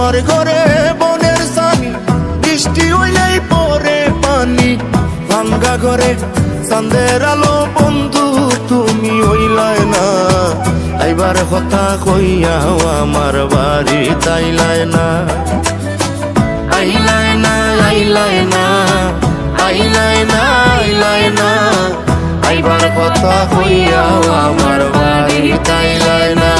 আমার ঘরে বনের সানি, বৃষ্টি হইলেই পরে পানি। ভাঙ্গা ঘরে চাঁদের আলো, বন্ধু তুমি হইলাই না। আইবার কথা কইয়াও আমার বাড়ি তাইলাই না। আইলাই না, আইলাই না, আইলাই না, আইলাই না। আইবার কথা কইয়াও আমার বাড়ি তাইলাই না।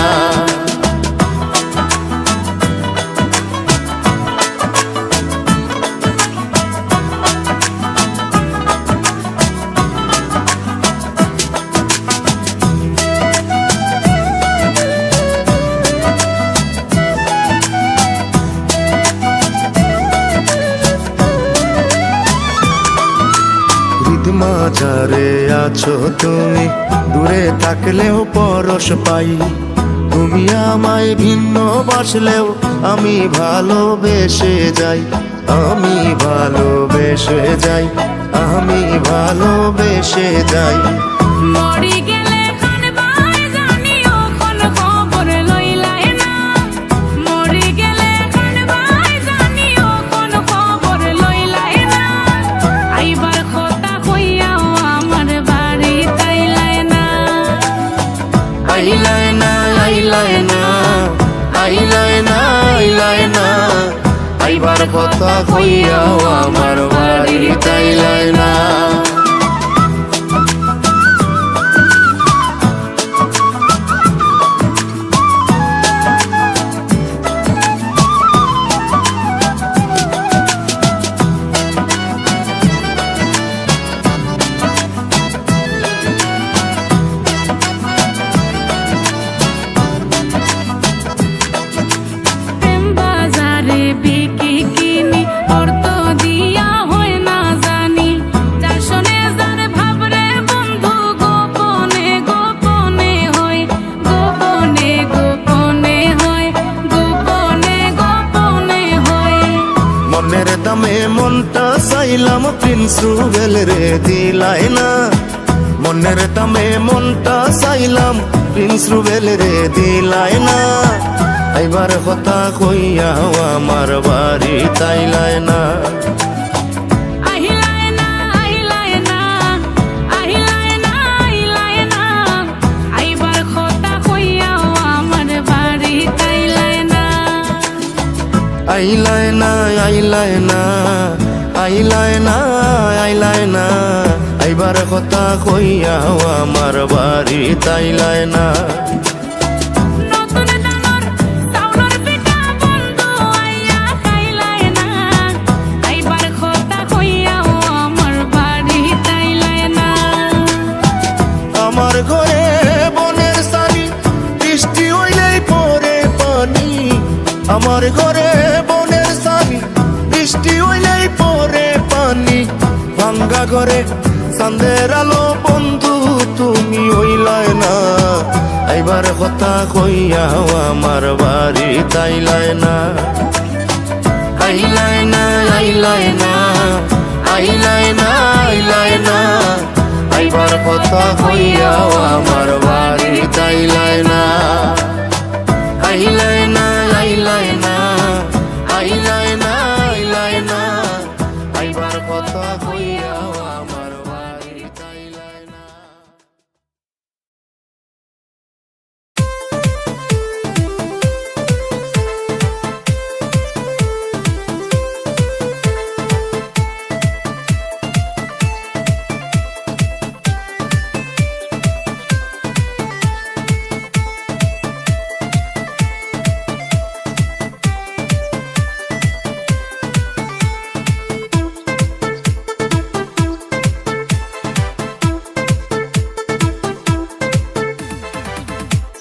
মাঝারে আছো তুমি, দূরে থাকলেও পরশ পাই। তুমি আমায় ভিন্ন বাসলেও আমি ভালোবেসে যাই, আমি ভালোবেসে যাই, আমি ভালোবেসে যাই। মরি গেলে খান ভাই জানিও কোন খবর লইলাই না। মরি গেলে খান ভাই জানিও কোন খবর লইলাই না। আইবার কথা কইয়াও আমার বাড়ি তাইলাই না। আইলাই না, আইলাই না, আইলাই না, আইলাই না। আইবার কথা কইয়াও আমার বাড়ি তাইলাই না। প্রেম বাজারে বিকি কিনি, অর্থ দিয়া হয় না জানি। যার শোনে যার ভাবরে বন্ধু, গোপনে গোপনে হয়, গোপনে গোপনে হয়, গোপনে গোপনে হয়। মনের দামে মনটা চাইলাম, প্রিন্স রুবেল রে দিলাই না। মনের দামে মনটা চাইলাম, প্রিন্স রুবেল রে দিলাই না। আইবার কথা কইয়াও আমার বাড়ি তাইলাই না। আহিলাই না, আহিলাই না, আহিলাই না, আহিলাই না। আইবার কথা কইয়াও আমার বাড়ি তাইলাই না। আইলাই না, আইলাই না, আইলাই না, আইলাই না। আইবার কথা কইয়াও আমার বাড়ি তাইলাই না। নতুন ডাঙর চাউলের পিঠা বন্ধু আইয়া খাইলাই না। আইবার কথা কইয়াও আমার বাড়ি তাইলাই না। আমার ঘরে বনের সানি, বৃষ্টি হইলেই পরে পানি। আমার ঘরে বনের সানি, বৃষ্টি হইলেই পরে পানি। ভাঙ্গা ঘরে চাঁদের আলো, বন্ধু তুমি হইলাই না। আইবার কথা কইয়াও আমার বাড়ি তাইলাই না। আইলাই না, আইলাই না, আইলাই না, আইলাই না। আইবার কথা কইয়াও আমার বাড়ি তাইলাই না। আইলাই না, আইলাই না, আইলাই না, আইলাই না। আইবার কথা কইয়াও আমার বাড়ি তাইলাই না।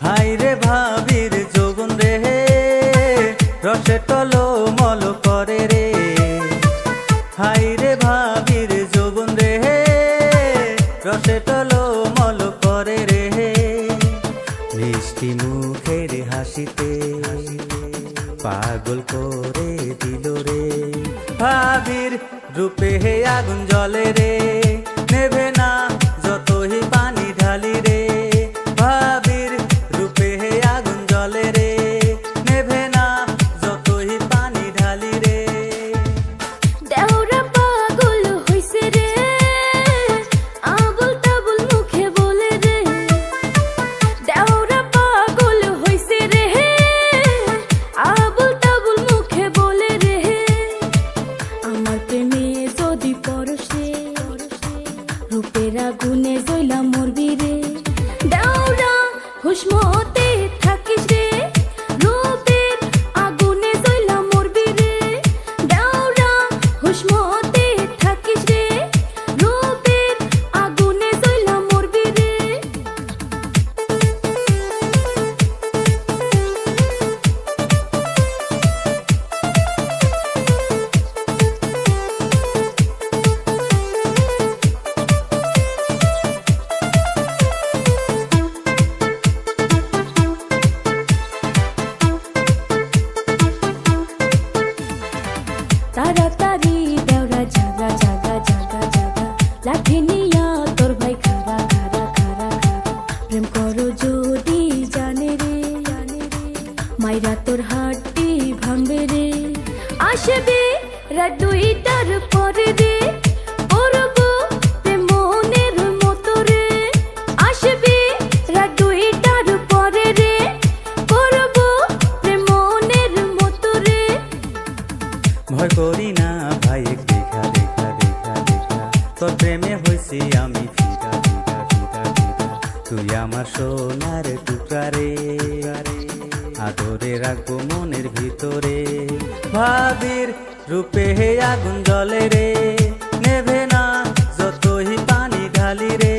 হাইরে ভাবির যোগুন রে, রসে টলো মল করে রে। হাইরে ভাবির যোগুন রে, রসে টলো মল করে রে। মিষ্টি মুখের হাসিতে পাগল করে দিল রে। ভাবির রূপে হে আগুন জ্বলে রে, নেভে না যতই পানি ঢালি রে। ভাবির রূপে হে আগুন জ্বলে রে, নেভে না যতই হুসমতে থাকিস রে রূপের আগুনে জ্বলা মরবি রে তাড়াতাড়ি দেওরা জাগা জাগা জাগা জাগা লাঠি নিয়া তোর ভাই খারা খারা খারা খারা প্রেম করো যদি জানে রে মাইরা তোর হাটটি ভাঙবে রে আসবে রাত দুইটার পরে রে করবো প্রেম মনের মতো রে আসবে রাত দুইটার পরে রে করবো প্রেম মনের মতো রে ভয় করি না ভাই দেখা দেখা দেখা দেখা তোর প্রেমে হইছি আমি ফিদা ফিদা ফিদা ফিদা তুই আমার সোনার টুকরা রে আদরে রাখবো মনের ভিতরে ভাবির রূপে হে আগুন জ্বলে রে নেভে না যতই পানি ঢালি রে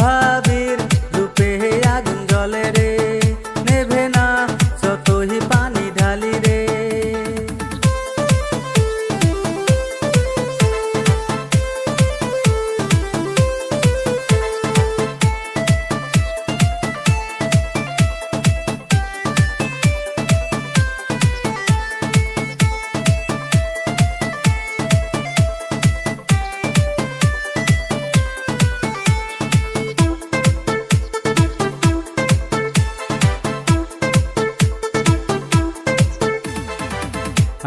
ভাবির রূপে হে আগুন জ্বলে রে নেভে না যতই পানি ঢালি রে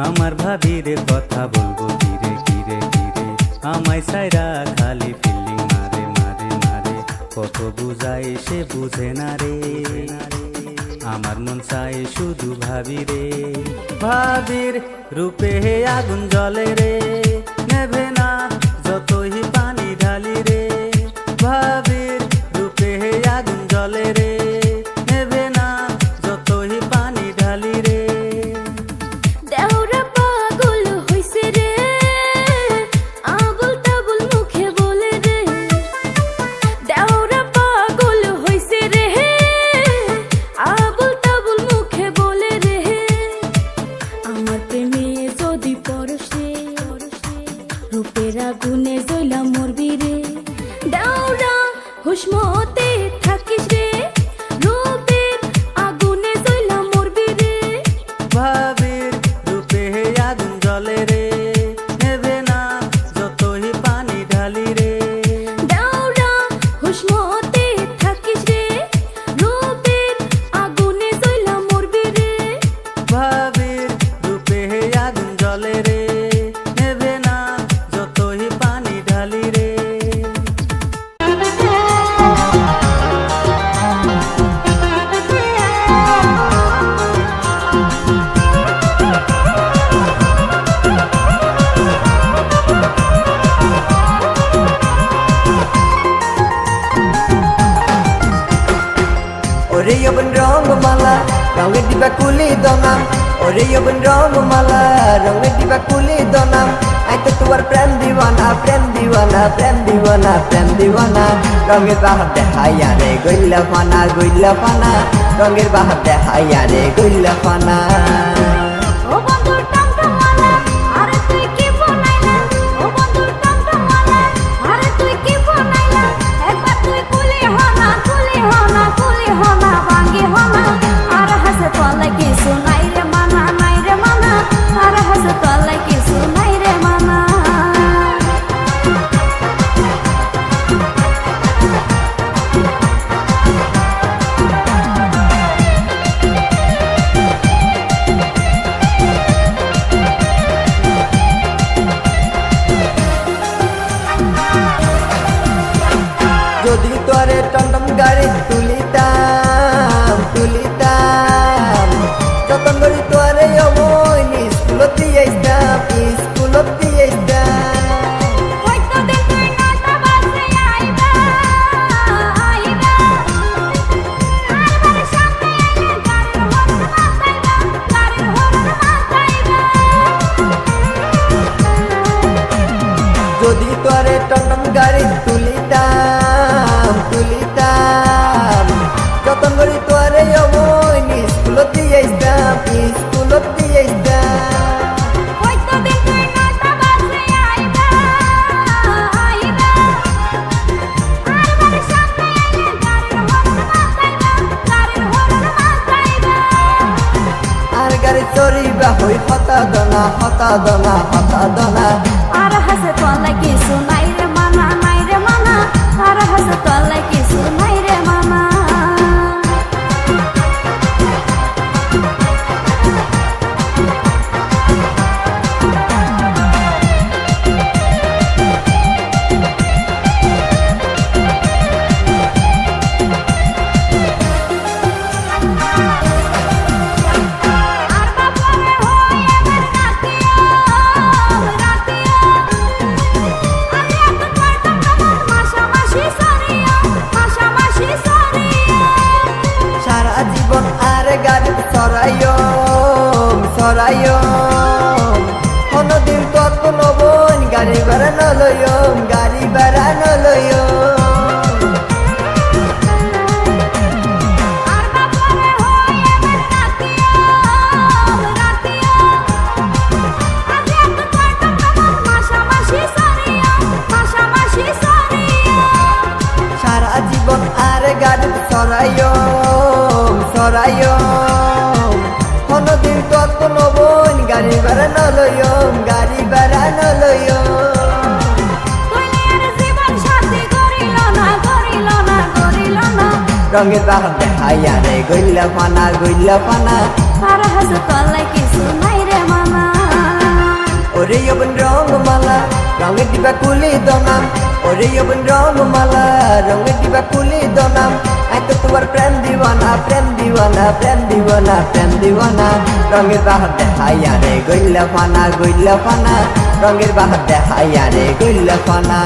আমার ভাবিরে কথা বলবো ধীরে ধীরে ধীরে আমায় সাইরা খালি ফিলিং মারে মারে মারে কত বুঝাই সে বুঝে না রে আমার মন চাই শুধু ভাবি রে ভাবির রূপে হে আগুন জ্বলে রে নেভে না যতই পানি ঢালি রে ভাবির রূপে হে আগুন জ্বলে রে নেভে না যতই পানি ঢালি রে দেওরা পাগল হইছে রে আবুল তাবুল মুখে বলে রে দেওরা পাগল হইছে রে আবুল তাবুল মুখে বলে রে আমার প্রেমে যদি পরশ রে রূপের আগুনে জ্বলা মরবি রে দেওরা হুসমতে থাকিস রে রূপের আগুনে জ্বলা মরবি রে ভাবির রূপে হে আগুন জ্বলে রে নেভে না যতই পানি ঢালি রে দেওরা হুসমতে থাকিস রে রূপের আগুনে জ্বলা মরবি রে ভাবির রূপে হে আগুন জ্বলে রে নেভে না যতই পানি ঢালি রে ওরে যৌবন রঙমালা রঙের দিবা কুলি দনাম ওরে যৌবন রঙমালা রঙের দিবা কুলি দনাম আই তো তোমার প্রেম দিওয়ানা প্রেম দিওয়ানা প্রেম দিওয়ানা প্রেম দিওয়ানা রঙের বাহার দেখাইয়া রে গইলা ফানা রঙের বাহার দেখাইয়া রে গইলা ফানা ও বন্ধুর টমটমালা আরে তুই কি বানাইলা ও বন্ধুর টমটমালা আরে তুই কি বানাইলা একবার তুই কুলি হনা ভাঙ্গি হনা আর হাসে তোলা কিছু নাই রে মানা আর হাসে তোলা কিছু নাই রে মানা যদি তোরে টমটম গাড়ি তুলিতাম যতন করি তোরে অবৈন স্কুলত দিয়ে আসতাম স্কুলত দিয়ে আসতাম হয়তো দিন তুই 9টা বাজে আইবা আইবা আর বাড়ির সামনে আইলে গাড়ির হর্ন মাথাইবা আর গাড়ি চড়িবা হই হতা দনা আর হাসে তোলা কিছু নাই রে মানা আর হাসে তোলা কিছু নাই রে মানা আর বাপরে হই এবার রাতিয়া আমি এত পারতাম না মাশামাশি সরিয়া সারা জীবন আর গাড়ি সরাইও কোনদিন কত নবন গাড়ি ভাড়া নলইও আর বাপরে হই এবার রাতিয়া আমি এত পারতাম না মাশামাশি সরিয়া সারা জীবন আর গাড়ি সরাইও কোনদিন কত নবন গাড়ি ভাড়া নলইও দুনিয়ার জীবন সাথী করিল না রঙের বাহার দেখাইয়া রে গইলা পানা আর হাসে তোলা কিছু নাই রে মানা ওরে যৌবন রঙমালা রঙের ডিবা কুলি দনাম ওরে যৌবন রঙমালা রঙের ডিবা কুলি দনাম এত তোমার প্রেম দিওয়ানা রঙের বাহার দেখাইয়া রে গইলা পানা রঙের বাহার দেখাইয়া রে গইলা পানা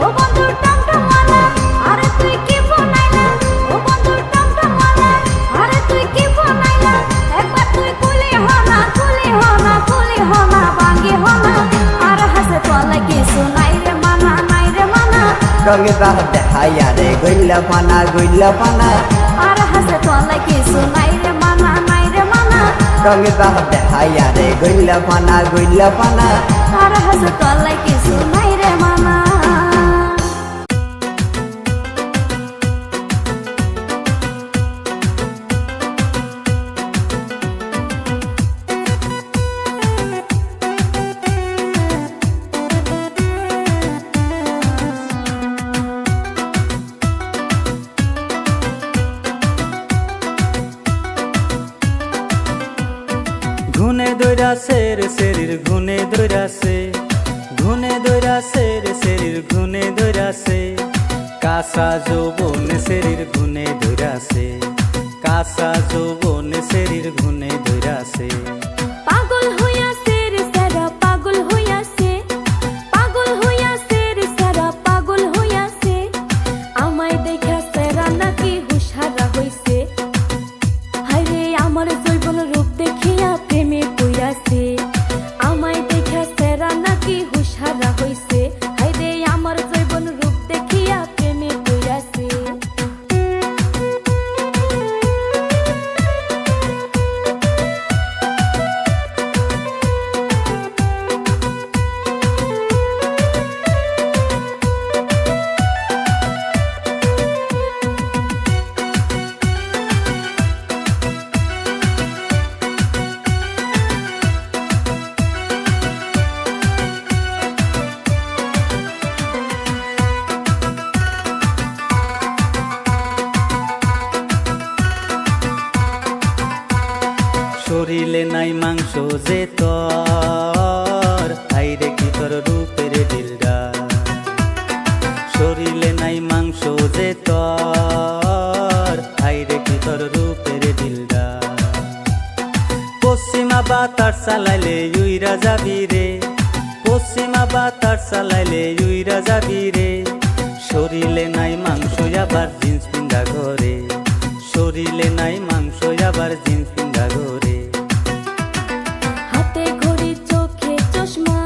ও বন্ধু টমটমওয়ালা আরে তুই কি ফোনাইলা ও বন্ধু টমটমওয়ালা আরে তুই কি ফোনাইলা একবার তুই কুলি হনা বাঙ্গি হনা আর হাসে তোলা কিছু নাই রে মানা রঙের বাহার দেখাইয়া রে গইলা পানা আর হাসে তোলা কিছু নাই রে মানা রঙের বাহার দেখাইয়া রে গইলা পানা আর হাসে তোলা কিছু নাই রে মানা ঘুনে দৈরাছে রে শরীর ঘুনে দৈরাছে রে শরীর ঘুনে দৈরাছে কাঁচা যৌবন শরীর ঘুনে দৈরাছে কাঁচা যৌবন শরীর ঘুনে দৈরাছে পাগল হইয়াছে রে সারা পাগল হইয়াছে রে সারা পাগল হইয়াছে আমায় দেখা সারা নাকি হুশহারা হইছে হায়রে আমার জৈবন রূপ দেখিয়া প্রেমে পইরাছে আমায় দেখা সারা নাকি হুশহারা হইছে হায়রে আমার জৈবন রূপ দেখিয়া প্রেমে পইরাছে শরীরে নাই মাংস যে তোর হাইরে কি তোর রূপের দিলদার শরীরে নাই মাংস যে তোর হাইরে কি তোর রূপের দিলদার পশ্চিমা বাতাস চালাইলে উইরা যাবি রে পশ্চিমা বাতাস চালাইলে উইরা যাবি রে শরীরে নাই মাংস আবার জিন্স পিন্ধা ঘরে শরীরে নাই মাংস আবার জিন্স পিন্ধা ঘরে হাতে ঘড়ি চোখে চশমা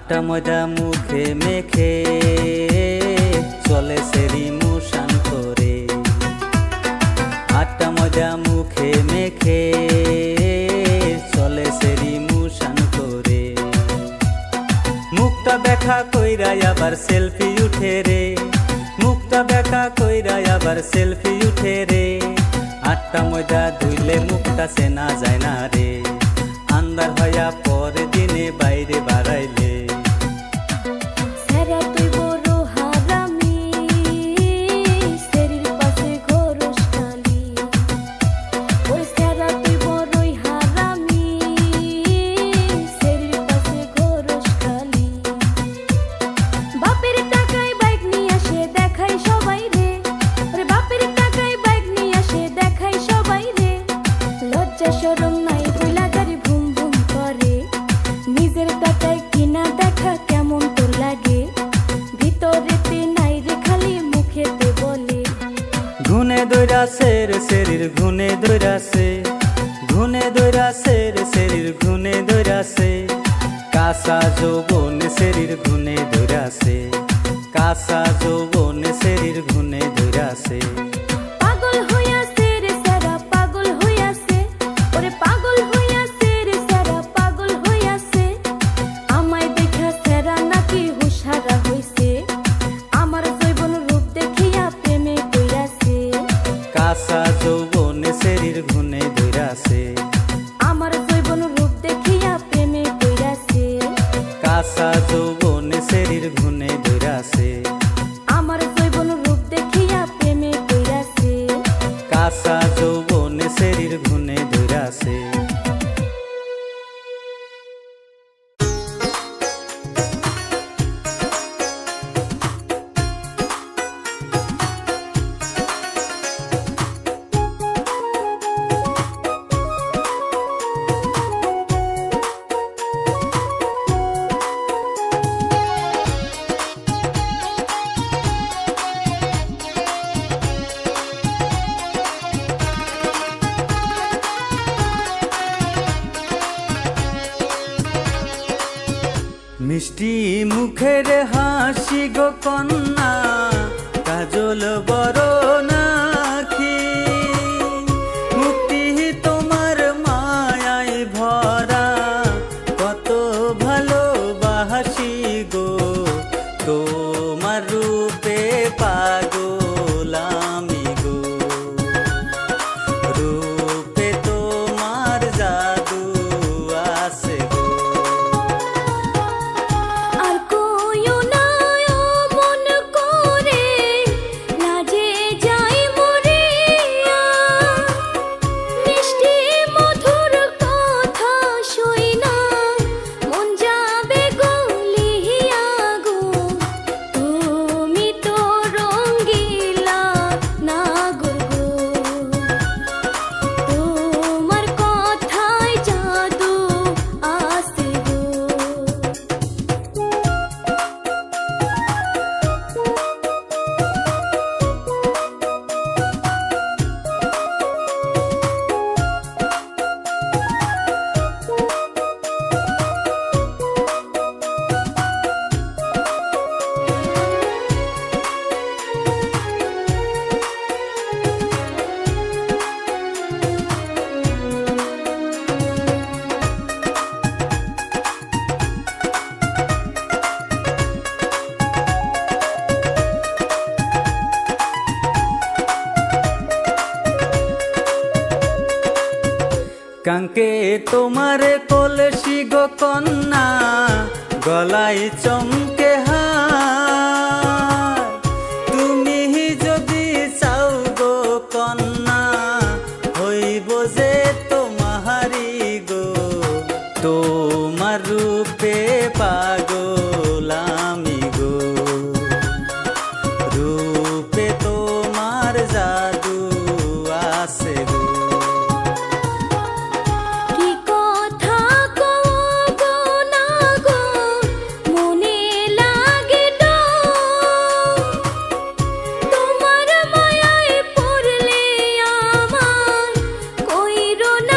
আটটা ময়দা মুখে মেখে চলে সেরি মুশান করে, আটটা ময়দা মুখে মেখে চলে সেরি মুশান করে। মুখটা দেখা কইরা আবার সেলফি উঠে রে, মুখটা দেখা কইরা আবার সেলফি উঠে রে। আটটা ময়দা ধুইলে মুখটা চেনা যায় না রে, আন্দার হইয়া পরে দিনে বাইরে বাড়াইলে। সেরা তুই বড় হারামি, সেরির পাশে ঘরস খালি। ওই সেরা তুই বড়ই হারামি, সেরির পাশে ঘরস খালি। বাপের টাকায় বাইক নিয়ে আসে দেখাই সবাই রে, ওরে বাপের টাকায় বাইক নিয়ে আসে দেখাই সবাই রে। লজ্জা শরম নাই বইলা গাড়ি ভুম ভুম করে, নিজের টাকায় কিনা দেখা কেমন তোর লাগে। ভিতরেতে নাই রে খালি মুখেতে বলে। ঘুনে দৈরাছে রে সেরির ঘুনে দৈরাছে, ঘুনে দৈরাছে রে সেরির ঘুনে দৈরাছে। কাঁচা যৌবন সেরির ঘুনে দৈরাছে, কাঁচা যৌবন সেরির ঘুনে দৈরাছে। পাগল হইয়াছে রে সারা পাগল হইয়াছে, ওরে পাগল হইয়াছে রে সারা পাগল হইয়াছে। আমায় দেখা সারা নাকি হুশারা হইছে, আমার জৈবন রূপ দেখিয়া প্রেমে কইরাছে। কাঁচা যৌবন সেরির ঘুনে দৈরাছে, আমার জৈবন রূপ দেখিয়া প্রেমে কইরাছে। কাঁচা যৌবন সেরির ঘুনে দৈরাছে, আমার জৈবন রূপ দেখিয়া প্রেমে কইরাছে। কাঁচা যৌবন সেরির ঘুনে দৈরাছে। মিষ্টি মুখের হাসি গো কন্যা, কাজল বড় নাকি। মুক্তি তোমার মায়ায় ভরা, কত ভালোবাসি গো। তোমার রূপে পাগল আমি গো, রূপে তোমার জাদু আছে গো। আর কইও না ও মন করে, লাজে যাই মরিয়া। মিষ্টি মধুর কথা শুইনা মন যাবে গলিয়া গো। তুমি তো রঙ্গিলা নাগর গো, তোমার কথায় জাদু আছে গো। কাঙ্কে তোমার কলসি গো কন্যা, গলায় চমকে হার। তুমি যদি চাও গো কন্যা, হইব যে তোমারি গো। তোমার রূপে পাগল আমি গো, রূপে তোমার জাদু আছে গো। কি কথা কও গো না গো, মনে লাগে ডর। তোমার মায়ায় পড়লে আমার কইরো না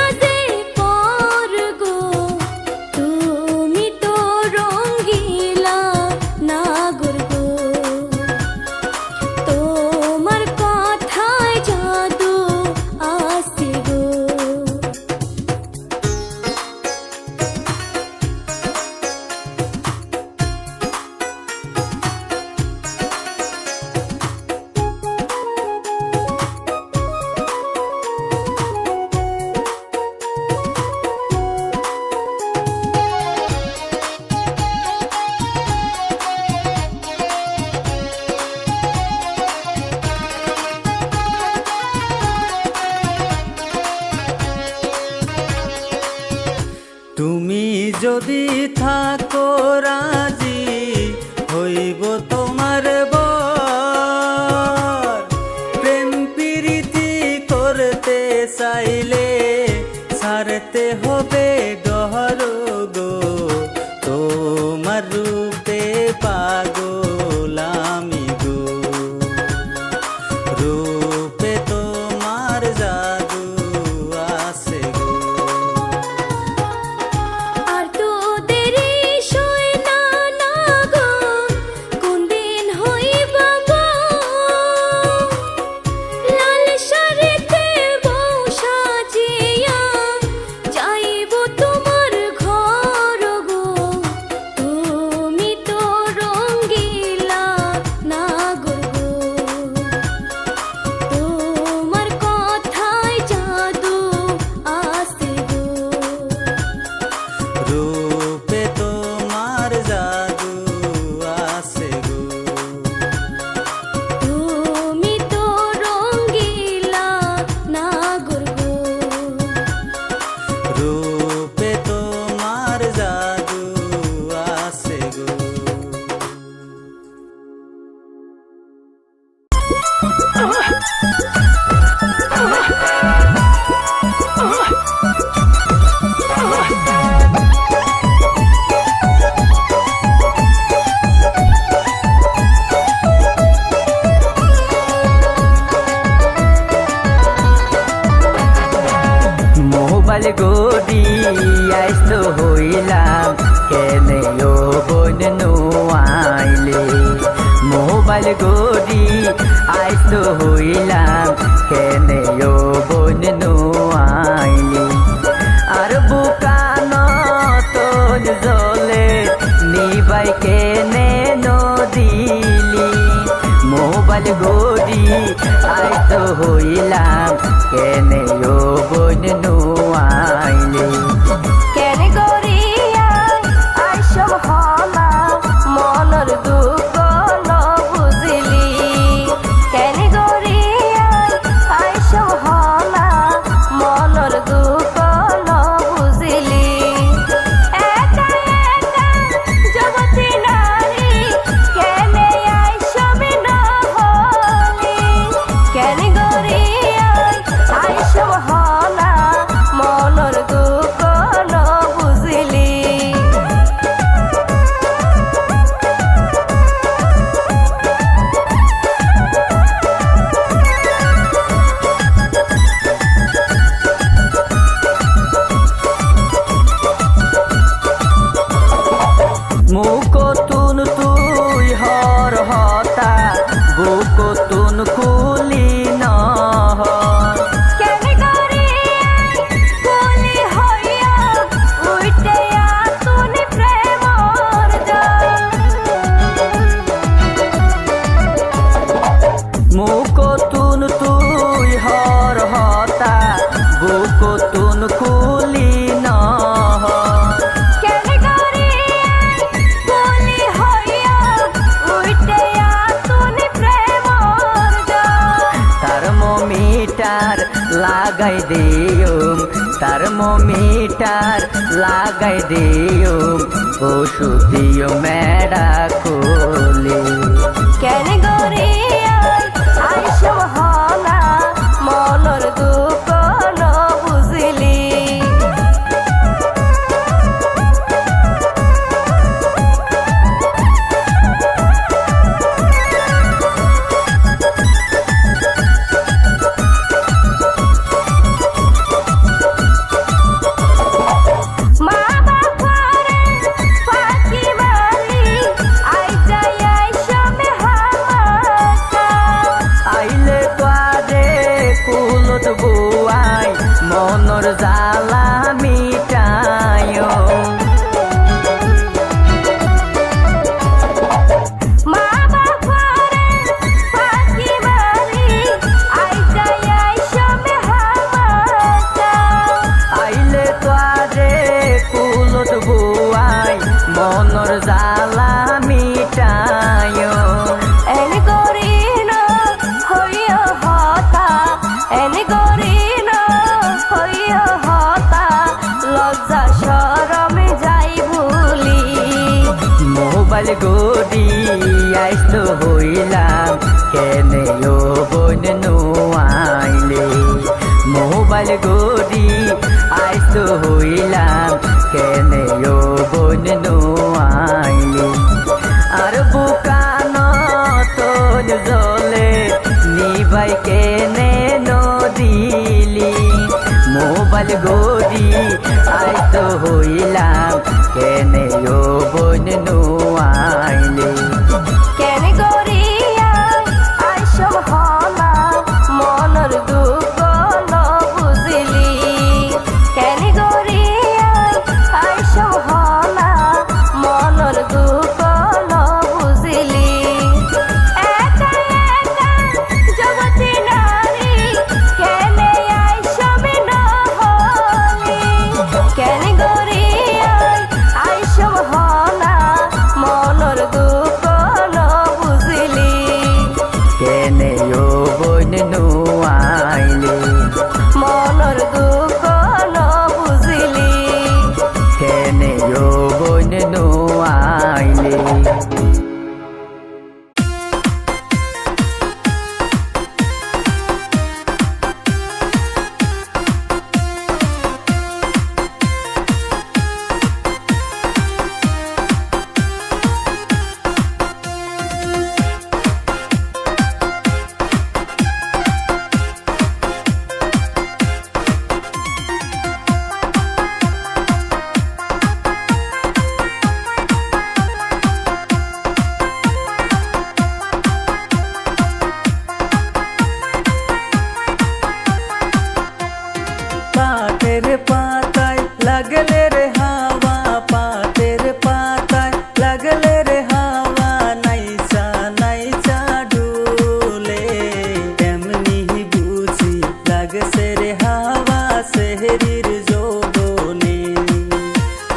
যদি থাকো রাজি হইব তোমার বর। প্রেম প্রীতি করতে চাইলে ছাড়তে হবে ডহর গো, তোমার রূপে পাগল আমি গো, রূপে তোমার জাদু আছে গো। আর তো দেরি সয় না না গো, কোন দিন হইব গো, লাল শাড়িতে বউ সাজিয়া যাইব তোমার ঘর গো, তুমি তো রঙ্গিলা নাগর গো, তোমার কথায় জাদু আছে গো। রূপে তোমার জাদু আছে গো, তুমি তো রঙ্গিলা নাগর গো, রূপে তোমার জাদু আছে গো। মোবাইল গড়ি আইস হইলাম কেনে ও বোন আইলে। মোবাইল গড়ি আইস হইলাম কেনে ও বোন আইলে। আর বুকান তোর জলে নিবাই কেনে নদিলি। মোবাইল গড়ি আইস হইলাম কেনে ও বোন আইলে। কেন গরিয়া আইসব হলা মনের দুঃখ ন বুঝিলি, কেন গরিয়া আইসব হলা মনের দুঃখ ন বুঝিলি। একা একা জগতি নারী কেনে আইসব ন হলি, কেন গরিয়া আইসব হলা মনের দুঃখ ন বুঝিলি। মুখ তুন তুই হর হতা বুক তুন খুলি নহ। কেন গরিয়া কুলি হইয়া উইটে আতুনি প্রেমর জল। মুখ তুন তুই হর হতা বুক তুন খুলি নহ। কেন গরিয়া কুলি হইয়া উইটে আতুনি প্রেমর জল। থার্মোমিটার লাগাই দিউম, থার্মোমিটার লাগাই দিউম, ওষুধ দিও মেডা খুলি। কেন গরিয়া আইসব হলা মনের দুঃখ ন বুঝিলি। মা বাবারে ফাঁকি মারি আই যাই আইসবে হামার গোরি আইস তো হইলাম কেনে ও বোন নোয়াইলে মোবাইল গোরি আইস তো হইলাম কেনে ও বোন নোয়াইলে আর বুকান তোল জলে নিবাই কেনে নদিলি মোবাইল গোরি আইস তো হইলাম কেনে ও বোন নোয়াইলে কেনে গরিয়া আইসব হলা মনের দুঃখ ন বুঝিলি কেনে গরিয়া আইসব হলা মনের দুঃখ ন বুঝিলি একা একা জগতি নারী কেনে আইসব ন হলি কেনে গরিয়া আইসব হলা মনের দুঃখ ন বুঝিলি কেনে ও বোন নোয়াইলে মনের দুঃখ ন বুঝিলি কেনে ও বোন নোয়াইলে পাতের পাতায় লাগলে রে হাওয়া পাতের পাতায় লাগলে রে হাওয়া নাইসা নাইসা ডুলে তেমনি বুঝি লাগছে রে হাওয়া সেহরির যৌবনে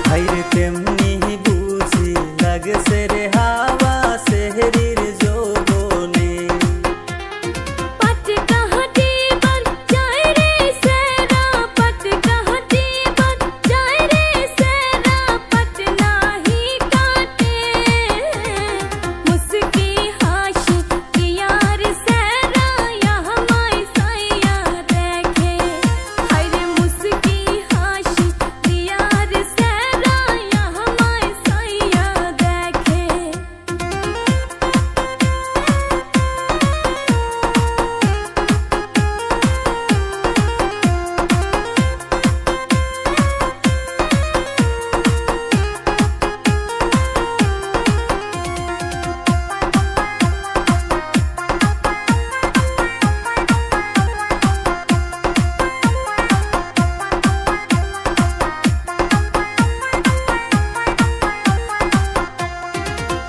হাইরে তেমনি বুঝি লাগছে রে হাওয়া সেহরির যৌবনে पट कहती बन जाए रे सेरा पट कहती बन जाए रे सेरा पट नाही काटे मुस्की हाशी की यार सेरा यहाँ माई सैया देखे हाय रे मुस्की हाशी की यार सेरा यहाँ माई सैया देखे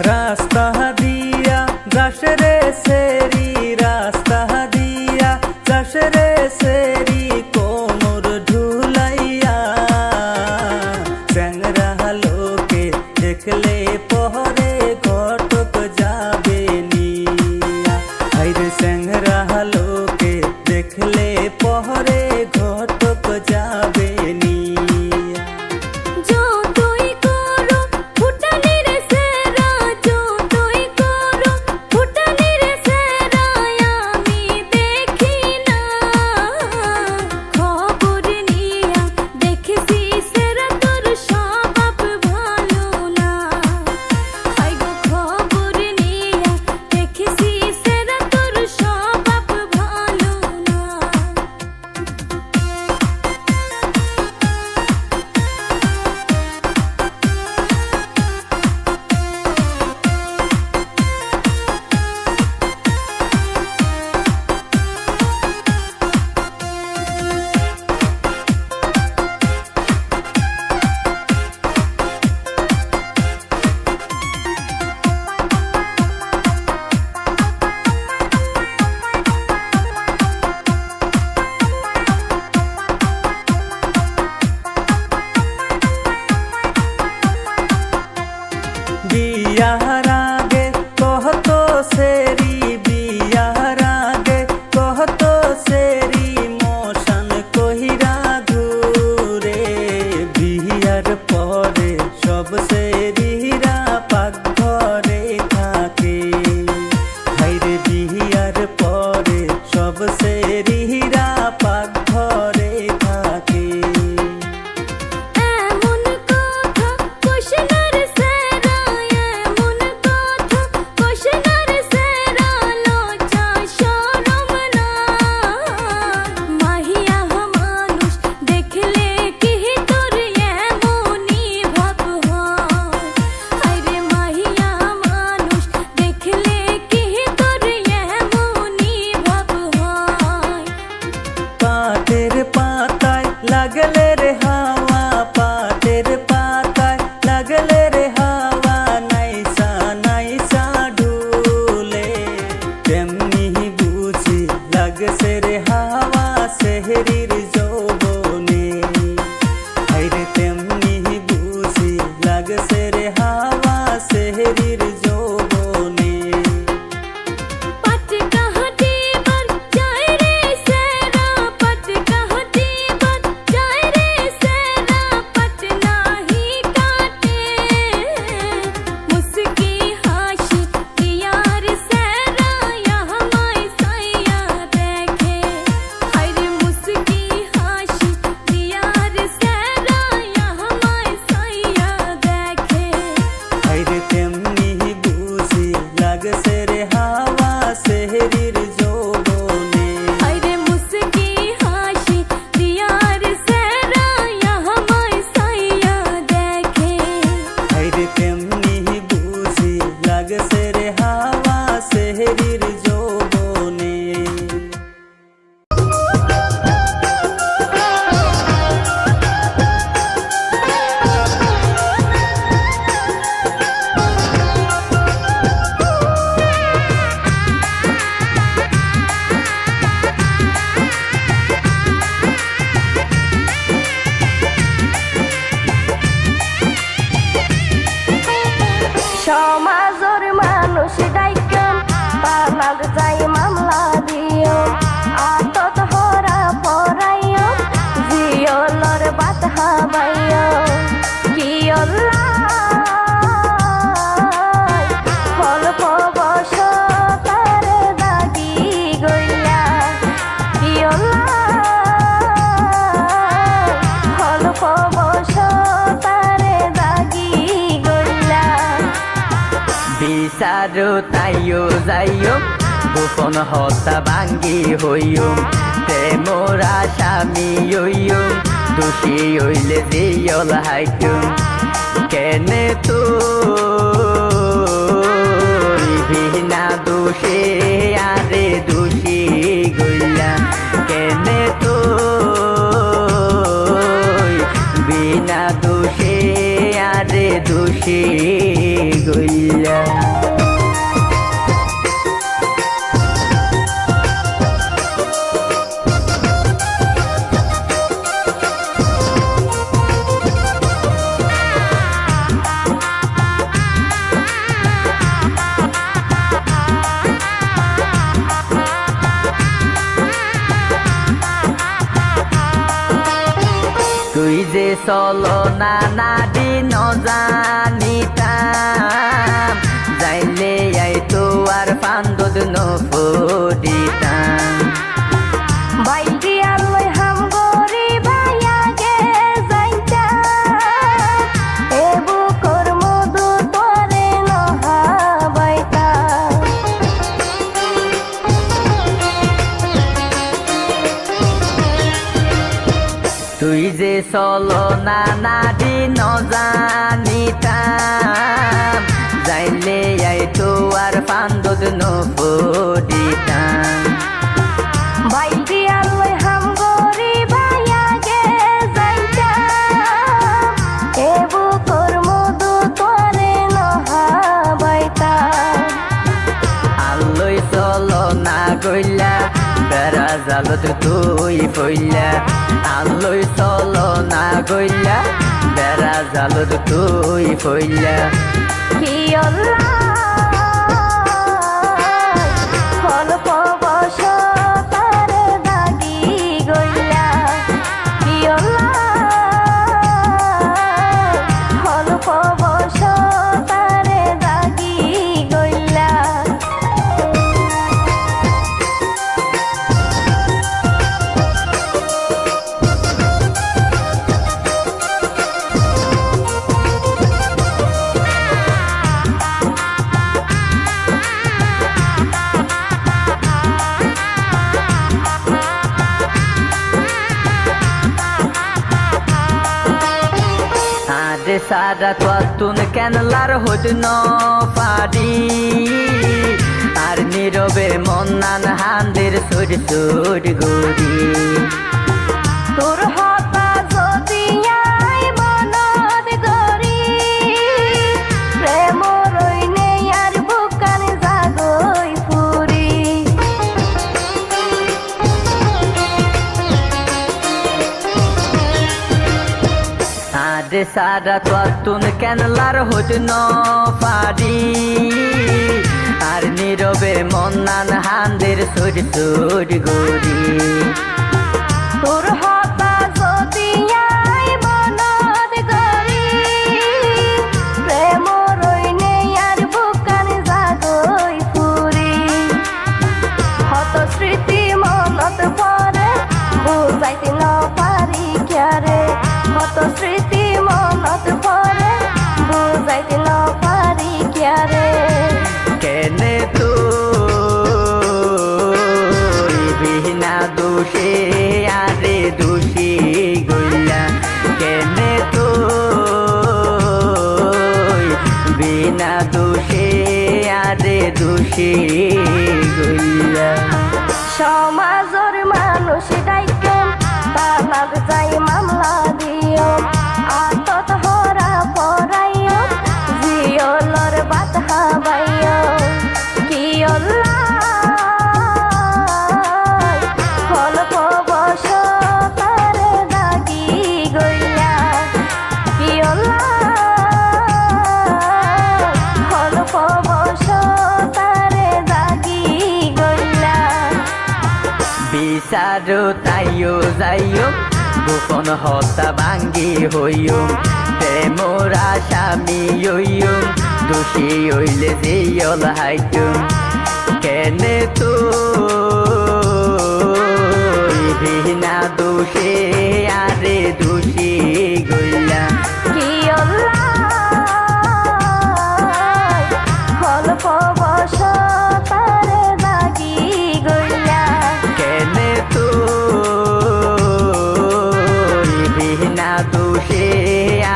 রাস্তা দিয়া যাস রে সেরি রাস্তা দিয়া যাস রে সেরি কোমর ঢুলাইয়া চ্যাংরা লোকে দেখলে পহরে ঘটক যাবে নিয়া হাইরে চ্যাংরা লোকে দেখলে পহরে ঘটক যাবে নিয়া जो तोई करो फुटनी रे सेरा जो तोई करो फुटनी रे सेरा यामी देखी ना লাগলে রে হাওয়া পাতের পাতায় লাগলে রে হাওয়া নাইসা নাইসা ঢুলে তেমনি বুঝি লাগছে রে হাওয়া সেহরির যৌবনে হাইরে তেমনি বুঝি লাগছে রে হাওয়া সেহরির যৌবনে पट कहती बन जाए रे सेरा पट कहती बन जाए रे सेरा पट नाही काटे मुस्की हाशी यार सेरा यहाँ माई सैया देखे हरे मुस्की हाशी यार सेरा यहाँ माई सैया देखे হাইরে তেমনি বুঝি লাগছে রে হাওয়া সেহরির যৌবনে हरे मुस्की हाशी यार सेरा यहाँ माई सैया देखे হাইরে তেমনি বুঝি লাগছে রে হাওয়া সেহরির যৌবনে সমাজের মানুষ ডাইকাম পালাগ যাই মামলা দিও আতত হরা পরাইও জিয়লর বাত হাবাইও কিয়ল্লা ফলপ বস তার দাগি গইলা কিয়ল্লা ফলপ বস তার দাগি গইলা বিচারো তাইও যাইও গোপন হত্যা ভাঙ্গি হইও তে মোরা স্বামী হইও দোষী হইলে জিয়ল হাইতো কেনে তো বিনা দোষে আরে দোষী গইলা কেনে তো বিনা দোষে আরে দোষী গইলা তুই যে চলো না নাদি নজানিতাম যাইলে আই তো আর ফান্দদ নফরিতাম বাইটি আলোয় হাম গরি ভাইয়া গে যাইতা এবু কর্ম দু তোরে নহাবাইতা তুই যে চলো না নাদি নজানিতাম যাইলে আই তো আর ফান্দদ নফরিতাম বাইটি আলোয় হাম গরি ভাইয়া গে যাইতা এবু কর্ম দু তোরে নহাবাইতা আল্লই চলো না গইলা বেড়া জালত তুই ফইলা আল্লই চলো না গইলা বেড়া জালত তুই ফইলা কিয়ল্লা ফলপ বস তার দাগি গইলা কিয়ল্লা ফলপ বস তার দাগি গইলা আরে সারা তুন কেনলার হদ ন পারি আর নীরবে মন্নান হান্দের সুর সুর গরি তোর হতা তারে সারা তুন কেনলার হইত ন পারি আর নীরবে মন্নান হান্দের সুর সুর গরি তোর হতা যদি আই মনত করি প্রেম রইনে আর বুকান জাগই ফুরি হত স্মৃতি মনত পরে বুঝাইতে ন পারি ক্যারে হত স্মৃতি মনত পরে বুঝাইতে ন পারি ক্যারে কেনে তুই বিনা দোষে আরে দোষী গইলা কেনে তুই বিনা দোষে আরে দোষী গইলা সমাজের মানুষ ডাইকে তালাক যাই মামলা দিও আতত হরা পরাইও জিয়লর বাত হাবাইও হলপ বস তারে দাগি গইলা হলপ বস তারে দাগি গইলা বিচারো তাইও যাইও গোপন হতা ভাঙ্গি হইও প্রেমর আসামি হইও দোষী হইলে যেয়ল হাইতুম কেনে তুই বিনা দোষে আরে দোষী গইলা হলপ বস তারে দাগি গইলা কেনে তুই বিনা দোষে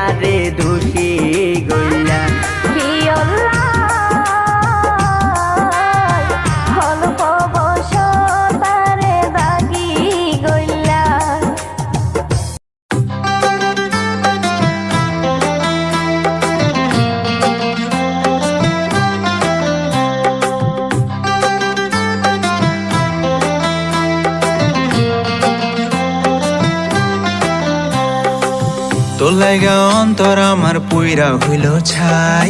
আরে দোষী গইলা হলপ বস তারে দাগি গইলা তোর লাগা অন্তর আমার পুইরা হইল ছাই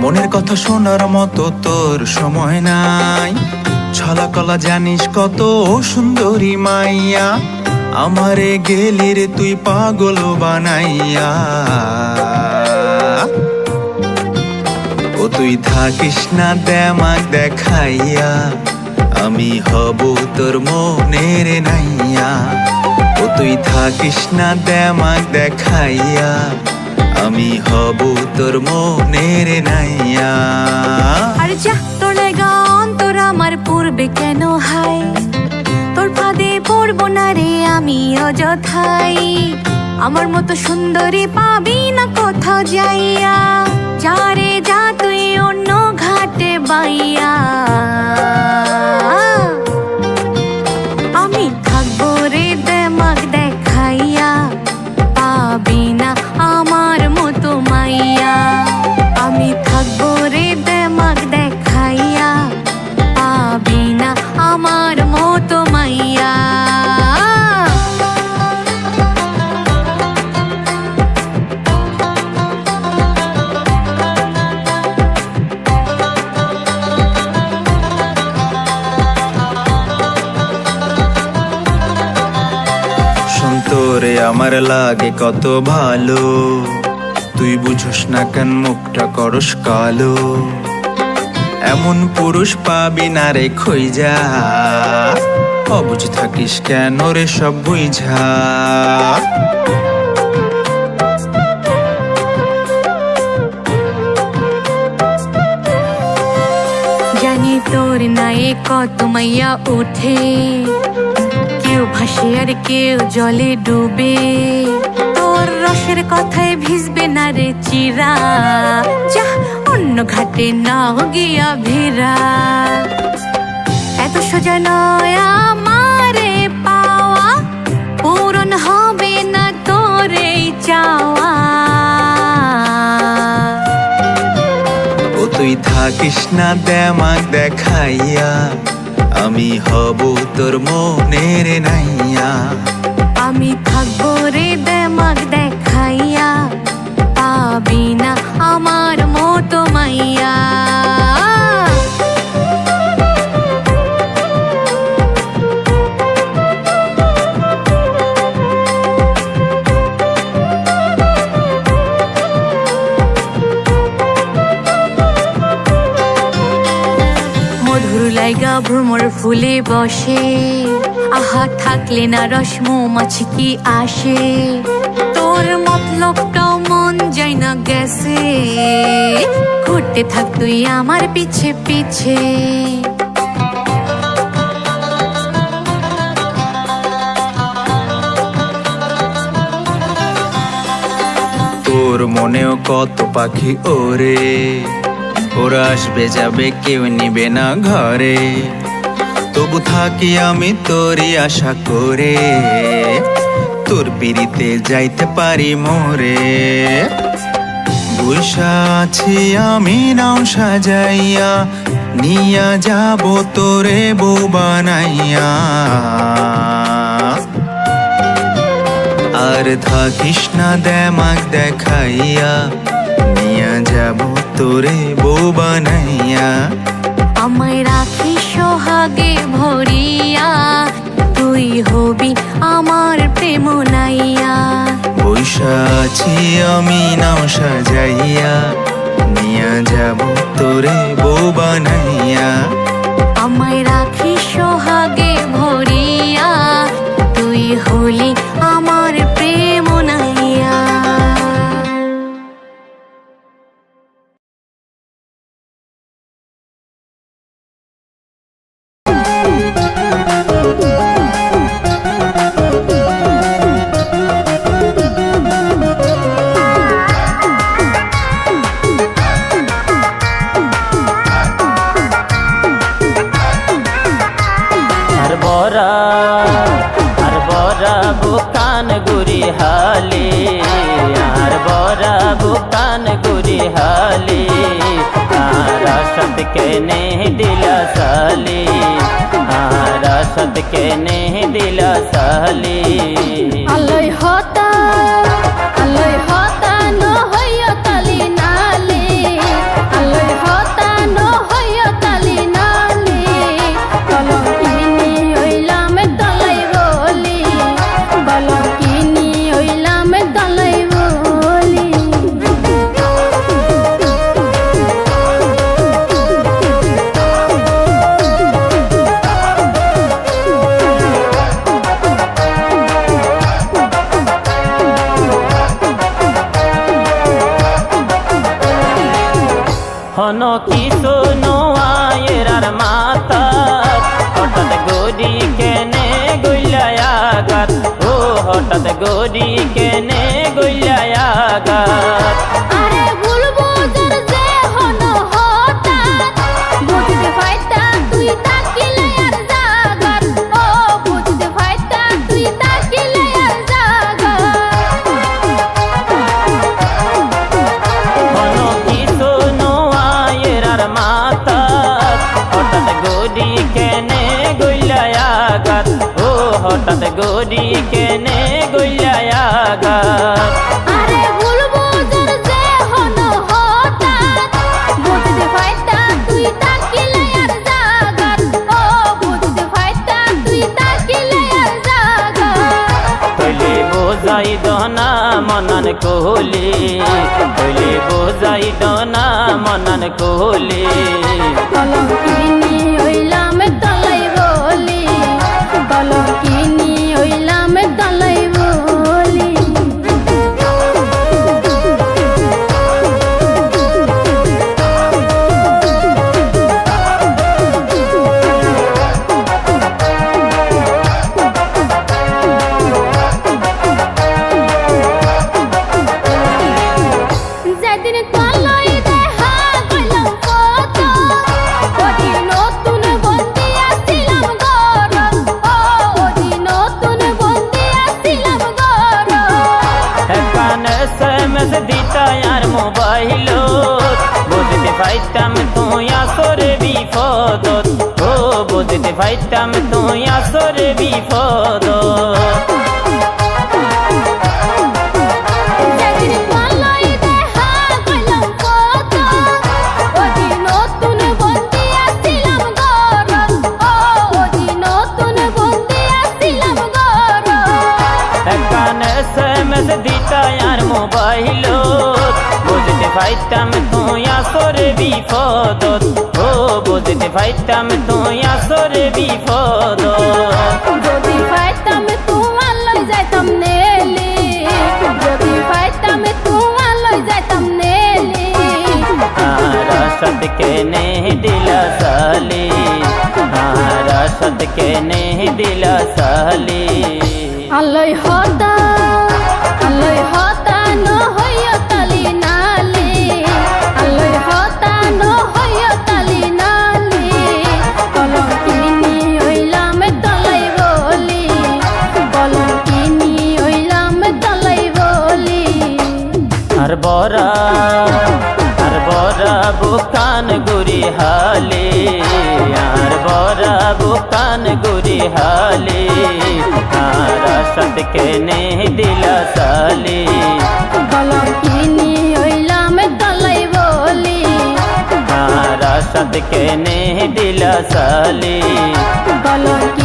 মনের কথা শোনার মতো তোর সময় নাই ছলাকলা জানিস কত সুন্দরী মাইয়া আমারে গেলি রে তুই পাগল বানাইয়া ও তুই থাকিস না দেমাক দেখাইয়া আমি হব তোর মনের নাইয়া ও তুই থাকিস না দেমাক দেখাইয়া আমি হব তোর মনের নাইয়া আর যা তোর লাগা অন্তর আমার পূর্বে কেন হাই তোর ফাঁদে পড়বো না রে আমি অযথাই আমার মতো সুন্দরী পাবি না কোথাও যাইয়া যা রে যা তুই অন্য ঘাটে বাইয়া আমি থাকবো রে দেমাক দেখাইয়া পাবি না আমার মতো মাইয়া আমি থাকবো রে দেমাক দেখাইয়া পাবি না আমার মতো মাইয়া তোরে আমার লাগে কত ভালো তুই বুঝোস না কেন মুখটা করস কালো এমন পুরুষ পাবি না রে খইজা অবুঝ থাকিস কেন রে সব বুঝা জানি তোর নায়ে কত মাইয়া উঠে কেউ ভাসে আর কেউ জলে ডুবে তোর রসের কথায় ভিজবে না রে চিরা যা অন্য ঘাটে নাও গিয়া ভিড়া এত সোজা নয় আমারে পাওয়া পূরণ হবে না তোর এই চাওয়া ও তুই থাকিস না দেমাক দেখাইয়া আমি হব তোর মনের নাইয়া আমি থাকবো রে দেমাক দেখাইয়া ভ্রমর ফুলে বসে, আহা থাকলে না রস মৌমাছি কি আসে, তোর মতলবটাও মন যায় না গেছে, ঘুরতে থাক তুই আমার পিছে পিছে। তোর মনেও কত পাখি ওরে, ওরা আসবে যাবে কেউ নিবে না ঘরে, তবু থাকি আমি তোরই আশা করে, তোর পিড়িতে যাইতে পারি মোরে। বৈশা আছি আমি নাও সাজাইয়া, নিয়া যাব তোরে বউ বানাইয়া, আর থাকিস না দেমাক দেখাইয়া, নিয়া যাব তোরে বউ বানাইয়া। আমায় রাখিস সোহাগে ভরিয়া, তুই হবি আমার প্রেম নাইয়া। বৈশা আছি আমি নাও সাজাইয়া, নিয়া যাব তোরে বউ বানাইয়া। আমায় রাখিস সোহাগে ভরিয়া, তুই হলি আমার প্রেম নাইয়া। আর বরা বুকান গুরি হালি, আর বরা বুকান গুরি হালি, আর সদ के नहीं दिला साली, আর সদ के नहीं दिला साली। আলোয় হতা ন হইয়া তালি নালি, আলোয় হতা ন হইয়া তালি নালি, কলঙ্কিনী হইলাম দলাই বলি, কলঙ্কিনী হইলাম দলাই বলি। হন কি শোনো আয়ের মাতা, হঠাৎ গরি কেনে গইলায়াগাত, ও হঠাৎ গরি কেনে গইলায়াগাত। আরে বুলবুজের যে হন হঠাৎ, বুঝতে ফাইতা তুই তাকিলে আর জাগাত, ও বুঝতে ফাইতা তুই তাকিলে আর জাগাত। হন কি শোনো আয়ের মাতা, হঠাৎ গরি কেনে গইলায়াগাত, ও হঠাৎ গরি কেনে গইলায়াগাত। আরে বুলবুজের যে হন হঠাৎ, বুঝতে ফাইতা তুই তাকিলে আর জাগাত, ও বুঝতে ফাইতা তুই তাকিলে আর জাগাত। কইলে বোঝাই দনা মনন কোহলি, কইলে বোঝাই দনা মনন কোহলি। কলঙ্কিনী হইলাম দলাই বলি, কলঙ্কিনী হইলাম দলাই বলি। যেদিন কলাই দেখা গেলাম কত, ওদিন নতুন বন্দি আসিলাম গরম, ও ওদিন নতুন বন্দি আসিলাম গরম। একখান SMS দিতা আর মোবাইল, বুঝতে পাইতাম তুই আসরে বিপদত, ও বুঝতে পাইতাম তুই আসরে বিপদত। যেদিন কলাই দেখা গেলাম কত, ওদিন নতুন বন্দি আসিলাম গরম, ও ওদিন নতুন বন্দি আসিলাম গরম। একখান SMS দিতা আর মোবাইল, বুঝতে ফাইতাম তুই আসরে বিপদত ও বুঝতে ফাইতাম তুই আসরে বিপদত যদি পাইতাম তোমার লই যাইতাম নেলি যদি পাইতাম তোমার লই যাইতাম নেলি रसद के नहीं दिला साली रसद के नहीं दिला साली আল্লই হতা ন হইয় তালি নালি আল্লই হতা ন হইয় তালি নালি কলঙ্কিনী হইলাম তলাই বলি কলঙ্কিনী হইলাম তলাই বলি हर बोरा बुकान गुरी हाली हर बोरा बुकान गुरी हाली रसद के नहीं दिला साली কলঙ্কিনী হইলাম তলাই বলি रसद के नहीं दिला साली কলঙ্কিনী